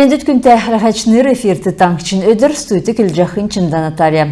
Мендет күнте рахачныр эфирты таңчын өдір стуйты кілжақын чында Наталья.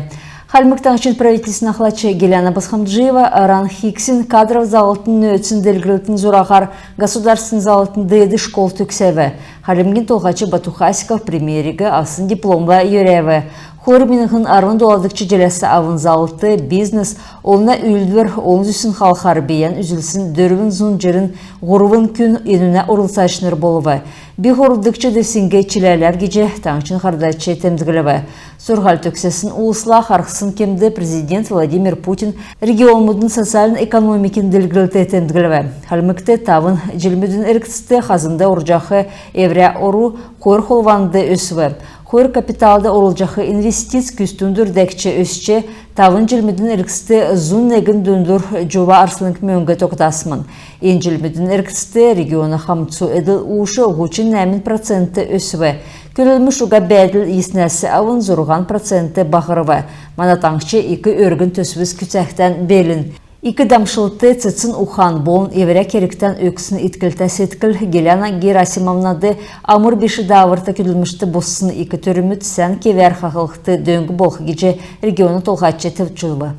Халмык таңчын правительствен ахлачы Геляна Басхамджиева Ран Хиксин кадров зауытын өтсін делгілтін зурахар государственный зауытын дэйді школ түксеві. Халимгин толғачы Батухасиков премьеригі асын дипломға үйреві. Хөрминығын арын доладықчы желесі авын зауыты, бизнес, олына үлдвер, олын зүсін халқар бейен үзілсін дөрвін зұн жерін ғұрвын күн енуіне орылсайшыныр болуы. Би хоруддыкчы десинге чиләләр геже таңчын қардачы темдігілігі. Сұрғал төксесін ұлысла қарқысын кемді президент Владимир Путин регионмудын социалын-экономикин ділгілті темдігілігі. Халмыкты тавын желмедін әркісті қазынды оржақы евря ору қойр холванды өсіві. Хойр капиталда орылжақы инвестиц күстүндүр дәкче өсче тавын жылмедін әркісті зұн негін дөндір жова арсылынк мөңгі тоқтасымын. Ен жылмедін әркісті регионы қамтсу әділ ұшы ғучин 9% өсіві. Көлілміш ұға бәділ еснәсі ауын зұрған проценті бағырывы. Манатаңшы 2 өргін төсвіз күтәқтен белін. 2 дамшылты цицин ухан болын евре керіктен өксін иткілті сеткіл Геляна Герасимовнады амыр беші давырты күлмішті босын 2 төріміт сән кевер қақылықты дөңгі болғы геже регионы толғатчы төвчілбі.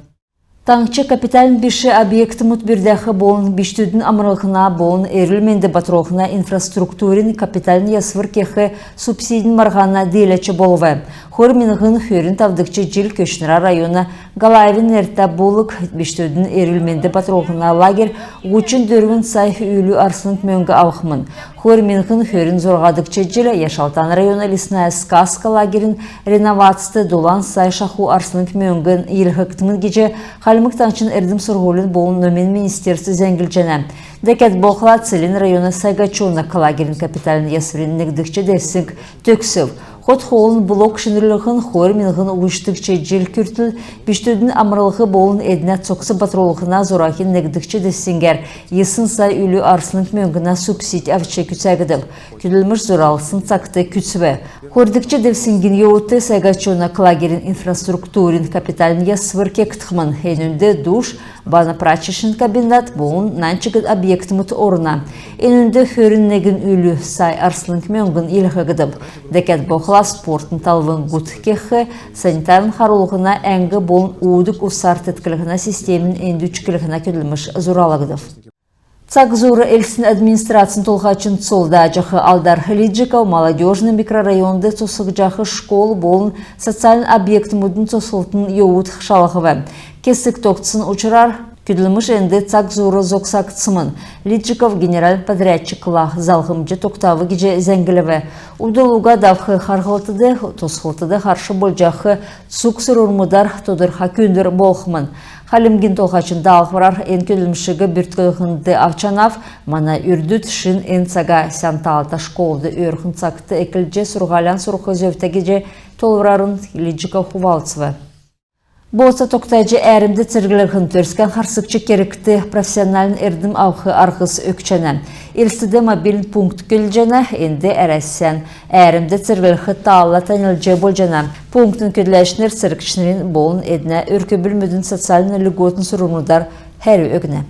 Таңчы капиталын беші объекті мұтбірдәқі болын бештудің амырылғына болын әрілменді батыролғына инфраструктурин капиталын ясвыр кеқі субсидин марғана дейлечі болуы. Хөрминығын хөрін тавдықчы жил көшінара районы Галаевин әрті болық бештудің әрілменді батыролғына лагер ғучин дөрвін сай үйлі арсынық мөңгі ауқымын. Хөрминығын хөрін зорғадықчы жил Яшалтан районы лесная сказка лагерін реновацты долан сай шаху арсынық мөңгін елхіктімін геже Халмык таңчын әрдім сұрғолын болын нөмен министерсі зәңгілчені. Дәкет болқыла целин районы Сайгачуна калагерін капиталын ясырын негдікчі дәсінг төксів. Ход холын блок шынырлығын хор минғын ұйыштықчы жел күртіл, бештөдің амырылығы болын әдіне цоқсы батыролығына зорахин негдікчі дәсінгер. Есын сай үлі арсынық мөңгіна субсидия авчы күтсәгіділ. Күділміш зоралысын цақты күтсіві. Хордыкчы дәвсінген еуыты Сайгачуна калагерін инфраструктурин капиталын ясвыр кектіқмін. Әнінде душ, бана прачышын кабинет болын нанчығыд объектіміт орына. Әнінде хөріннеген үлі сай арсынық мөңгін елғығыдым. Дәкет боқыла спортын талвын ғуд кеқі санитарын қарулығына әңгі болын уыдық ұсар тәткілігіна системін әндүчкілігіна көділміш зұралығыдым. Цак зуры эльсін администрациян толғачын солда жақы Алдар Лиджиков молодежный микрорайонды тосық жақы школ болын социалын объект мұдын тосылтын еуыт шалығывы. Кесік тоқтысын ұчырар, күділміш әнді цак зуры зоқсақтысымын. Лиджиков генерал подрядчикла залғымжы тоқтавы геже зәңгіліві. Удылуға давқы қарғылтыды, тосқылтыды қаршы бол жақы цук сұрурмудар тодырға көндір болқымын. Халимгин толғачын дағырар ен көлімшігі бүрткілігінді авчанав, мана үрдіт шын ен сага сянталта школды өрхін цақты әкілже сұрғалян сұрқы зөвтегеже толырарын Лиджиков хувалцывы. Болса тоқтайжы әрімді циргілігін төрскен қарсықчы керекті профессионалын әрдім ауқы арғыз өкчені. Елсіде мобилін пункт көлжені, енді әрәсен. Әрімді циргілігі таалла тәнілже болжені. Пунктын көлләшінер циргішінерін болын әдіне өркі білмедің социалын льготын сұрымыдар әрі өгіне.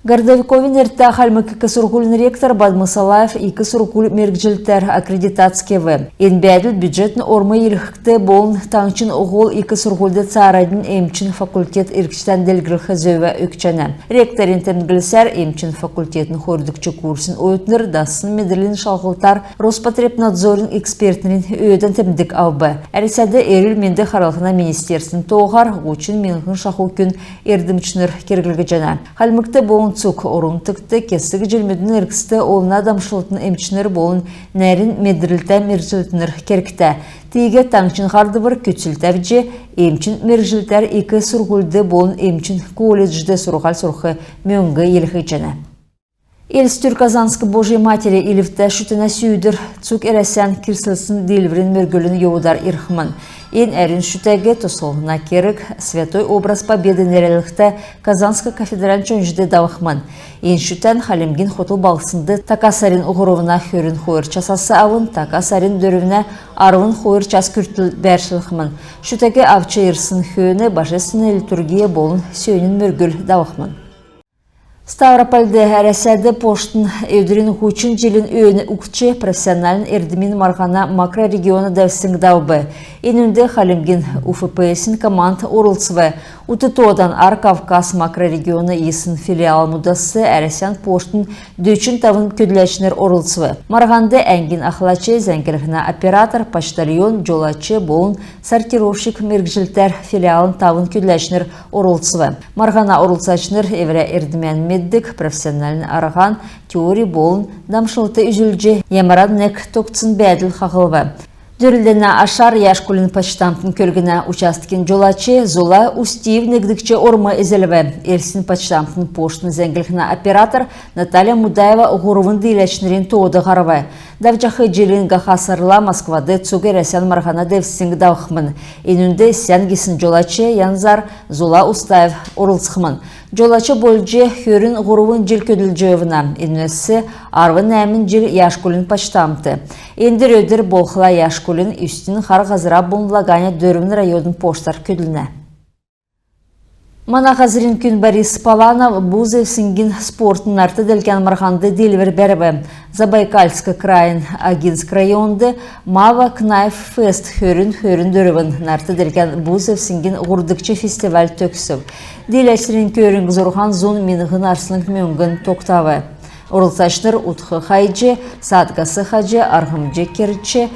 Гордовиковин әртті Халмык кісіргулін ректор Бадмысалаев 2 сұргул мергжилтер аккредитацкеві. Енбәділ бюджетін ормы еліқті болын таңчын оғыл 2 сұргулды царадын емчин факультет иркштен делгіліқі зөві өкчені. Ректорин тәмгілісер емчин факультетін хордықчы курсын ойытныр дасын медерлін шалғылтар Роспотребнадзорын экспертінің өйден тәмдік аубы. Әресәді әріл менді қаралғына министерсін тоғар, ғучин менғын шақу күн ердімчінір кергілгі жана. Халмыкты болын цук орын тікті кесігі желмедің әркісті олына адамшылытын емчінер болын нәрін медрілті мержилтінер керкті. Тейге таңчын қарды бір көтсілтәвже емчин мержилтер 2 сұрғылды болын емчин колледжді сұрғал сұрқы мөңгі елхі жана. Элстүр Казанскы Божьей Матери илифті шүтіна сүйдір цук әрәсен кірсілсін делвірін мөргілін еудар ирхман. Ен әрін шүтәге тосылғына керік Святой образ Победы нерелікті Казанскы кафедраль чөнжіде давықман. Ен шүтән Халимгин хотыл балсынды такасарин ұғыровына хөрін қойыр часасы ауын, такасарин дөрівіне арвын қойыр час күртіл бәршіліқман. Шүтәге авчы ерсын хөні божественная литургия болын сүйінін мөргіл давықман. Ставропольде әрәсәді поштын өдірін хучын желін өйіні үкче профессионалын эрдімін марғана макрорегионы дәвсің дәубі. Енінде қалымген УФПСін команд орылсывы. Утытодан Ар-Кавказ макрорегионы есін филиал мұдасы әрәсән поштын дөчін тавын көділәшінер орылсывы. Марғанды әңгін ақлачы зәңгілігіна оператор, почтальон, жолачы, болын, сортировщик мергжилтер филиалын тавын көділәшінер орылсывы. Марғана орылсачыныр еврә эрдімен меддік профессионалын араған теория болын дамшылыты үзілже ямарад нек тоқцын бәділ қағылвы. Дөрілдена ашар яшкулин почтамтын көлгіна участкен жолачы зола устив негдікче орма ezеліві. Ерсін почтамтын поштын зәңгілігіна оператор Наталья Мудаева ғұрывын дейләшінерін тоғыды ғарывы. Давжақы желін ғақасырла Москвады цугер әсян марғана дәвсінгі дауқмын. Енінде сәнгесін жолачы янзар зола устаев орылсықмын. Жолачы болжы хөрін ғұрывын жел көділ Енесі арвын әмін жел яшкулин почтамты. Ендір өдір болқыла яшкулин үстін қарғазыра бұнлаганя дөрімін райодын поштар көділіне. Мана қазірін күн Борис Паланов бұзы сіңген спортын арты дәлген марғанды делвер бәрібі. Забайкальскі крайын Агинск районды Мава Кнайф Фест хөрін дөрівін нарты дәлген бұзы сіңген ғұрдықчы фестиваль төксіп. Деләшірін көрін ғызырған зон меніғын арсының мөңгін тоқтавы. Орылсашныр ұтқы қайджы, садғасы қайджы, арғымжы керчі,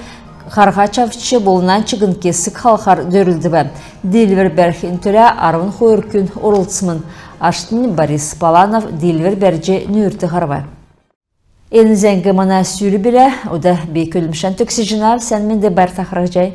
Қарғачавчы болынан чыгын кесік халқар дөрілдіві. Делвер бәрхен түрі арвын қойыр күн орылтсымын. Аштын Борис Паланов делвер бәрже нөрті қарвай. Ені зәңгі мана сүйілі білі, ода бей көлімшан төксі жинав, сән менде бәр тақырық жай.